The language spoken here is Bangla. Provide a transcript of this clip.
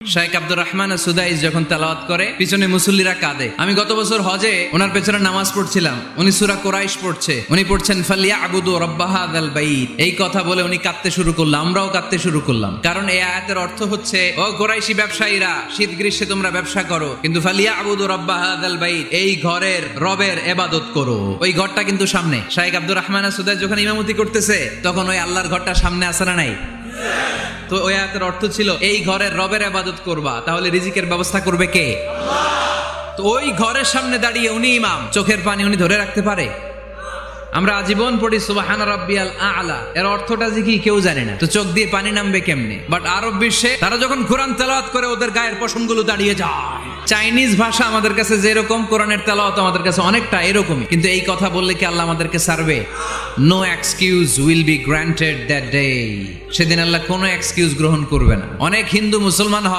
শেখ আব্দুর রহমান সুদাইস যখন তেলাওয়াত করে পিছনে মুসল্লিরা কাঁদে। আমি গত বছর হজে ওনার পেছনে নামাজ পড়ছিলাম, উনি সূরা কুরাইশ পড়ছে, উনি পড়ছেন ফালিয়াবুদু রাব্বা হাযাল বাইত। এই কথা বলে উনি কাঁদতে শুরু করলো, আমরাও কাঁদতে শুরু করলাম। কারণ এই আয়াতের অর্থ হচ্ছে, ও কুরাইশি ব্যবসায়ীরা, শীত গ্রীষ্মে তোমরা ব্যবসা করো, কিন্তু ফালিয়াবুদু রাব্বা হাযাল বাইত, এই ঘরের রবের ইবাদত করো। ওই ঘরটা কিন্তু সামনে। শেখ আব্দুর রহমান সুদাইস যখন ইমামতি করতেছে তখন ওই আল্লাহর ঘরটা সামনে আছে না নাই? তো ওই আয়াতের অর্থ ছিল, এই ঘরের রবের ইবাদত করবা, তাহলে রিজিকের ব্যবস্থা করবে কে? তো ওই ঘরের সামনে দাঁড়িয়ে উনি ইমাম, চোখের পানি উনি ধরে রাখতে পারে? আমরা আজীবন পড়ি সুবহান রাব্বিয়াল আ'লা, এর অর্থটা যে কি কেউ জানে না, তো চোখ দিয়ে পানি নামবে কেমনে? বাট আরব বিশ্বে তারা যখন কোরআন তেলাওয়াত করে ওদের গায়ের পশমগুলো দাঁড়িয়ে যায়। চাইনিজ ভাষা আমাদের কাছে যেরকম, কোরআনের তেলাওয়াত আমাদের কাছে অনেকটা এরকমই। কিন্তু এই কথা বললে কি আল্লাহ আমাদেরকে ছাড়বে? No excuse will be granted that day. সেদিন আল্লাহ কোনো এক্সকিউজ গ্রহণ করবে না। অনেক হিন্দু মুসলমান হয়